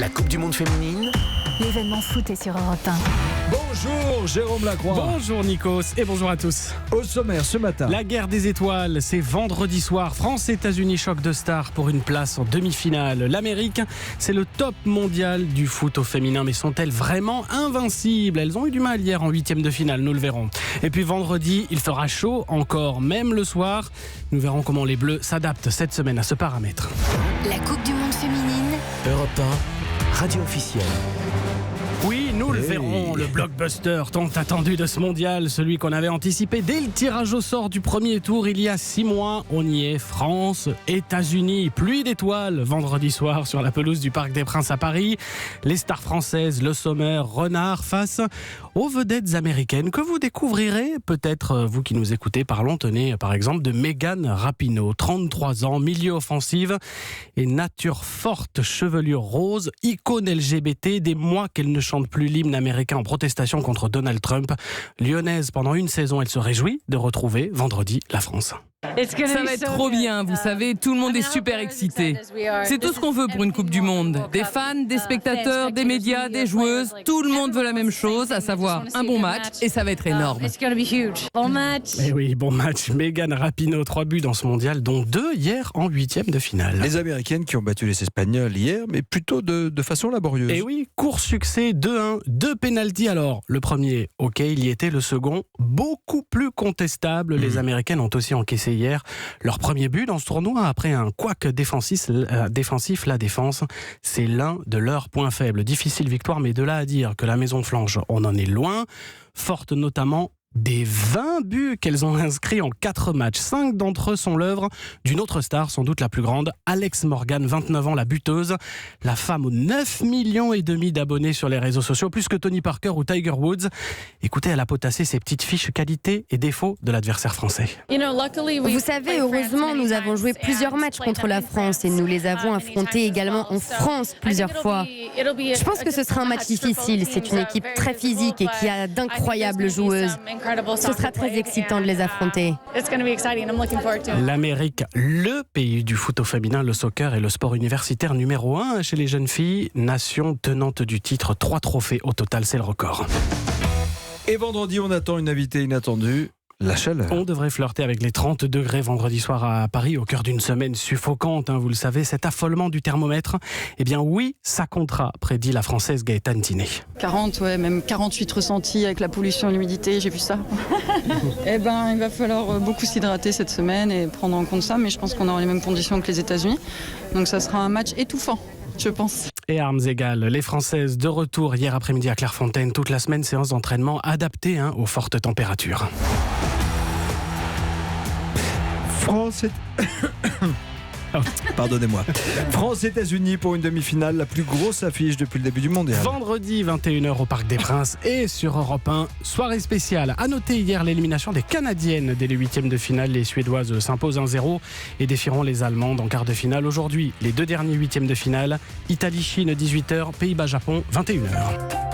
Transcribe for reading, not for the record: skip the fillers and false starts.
La Coupe du Monde féminine. L'événement foot est sur Europe 1. Bonjour Jérôme Lacroix. Bonjour Nikos et bonjour à tous. Au sommaire ce matin. La guerre des étoiles, c'est vendredi soir. France-États-Unis, choc de stars pour une place en demi-finale. L'Amérique, c'est le top mondial du foot au féminin. Mais sont-elles vraiment invincibles? Elles ont eu du mal hier en huitième de finale, nous le verrons. Et puis vendredi, il fera chaud encore, même le soir. Nous verrons comment les Bleus s'adaptent cette semaine à ce paramètre. La Coupe du Monde féminine. Europe 1, radio officielle. Oui, nous le verrons, le blockbuster tant attendu de ce mondial, celui qu'on avait anticipé dès le tirage au sort du premier tour il y a 6 mois. On y est, France, États-Unis, pluie d'étoiles vendredi soir sur la pelouse du Parc des Princes à Paris. Les stars françaises, Le Sommer, Renard face aux vedettes américaines que vous découvrirez, peut-être vous qui nous écoutez. Parlons, tenez, par exemple de Megan Rapinoe, 33 ans, milieu offensive et nature forte, chevelure rose, icône LGBT, des mois qu'elle ne chante plus l'hymne américain en protestation contre Donald Trump. Lyonnaise pendant une saison, elle se réjouit de retrouver vendredi la France. Ça va être trop bien, vous savez, tout le monde est super excité. C'est tout ce qu'on veut pour une Coupe du Monde. Des fans, des spectateurs, des médias, des joueuses, tout le monde veut la même chose, à savoir un bon match, et ça va être énorme. Bon match. Eh oui, bon match. Megan Rapinoe, 3 buts dans ce mondial, dont 2 hier en huitième de finale. Les Américaines qui ont battu les Espagnols hier, mais plutôt de façon laborieuse. Et oui, court succès, 2-1, 2 pénaltys. Alors, le premier, ok, il y était. Le second, beaucoup plus contestable. Les Américaines ont aussi encaissé hier leur premier but dans ce tournoi après un couac défensif. La défense, c'est l'un de leurs points faibles. Difficile victoire, mais de là à dire que la Maison Flange, on en est loin. Forte notamment des 20 buts qu'elles ont inscrits en 4 matchs. 5 d'entre eux sont l'œuvre d'une autre star, sans doute la plus grande, Alex Morgan, 29 ans, la buteuse, la femme aux 9,5 millions d'abonnés sur les réseaux sociaux, plus que Tony Parker ou Tiger Woods. Écoutez, elle a potassé ses petites fiches qualités et défauts de l'adversaire français. Vous savez, heureusement, nous avons joué plusieurs matchs contre la France et nous les avons affrontés également en France plusieurs fois. Je pense que ce sera un match difficile. C'est une équipe très physique et qui a d'incroyables joueuses. Ce sera très excitant de les affronter. L'Amérique, le pays du foot au féminin, le soccer est le sport universitaire numéro 1 chez les jeunes filles. Nation tenante du titre, 3 trophées au total, c'est le record. Et vendredi, on attend une invitée inattendue. La chaleur. On devrait flirter avec les 30 degrés vendredi soir à Paris, au cœur d'une semaine suffocante, vous le savez, cet affolement du thermomètre. Eh bien oui, ça comptera, prédit la Française Gaëtane Tinet. 40, ouais, même 48 ressentis avec la pollution et l'humidité, j'ai vu ça. Eh ben, il va falloir beaucoup s'hydrater cette semaine et prendre en compte ça, mais je pense qu'on aura les mêmes conditions que les États-Unis. Donc ça sera un match étouffant, je pense. Et armes égales, les Françaises de retour hier après-midi à Clairefontaine, toute la semaine, séance d'entraînement adaptée aux fortes températures. Pardonnez-moi. France-États-Unis pour une demi-finale, la plus grosse affiche depuis le début du mondial. Vendredi 21h au Parc des Princes et sur Europe 1, soirée spéciale. À noter hier l'élimination des Canadiennes dès les huitièmes de finale. Les Suédoises s'imposent 1-0 et défieront les Allemandes en quart de finale. Aujourd'hui, les 2 derniers huitièmes de finale, Italie-Chine 18h, Pays-Bas-Japon 21h.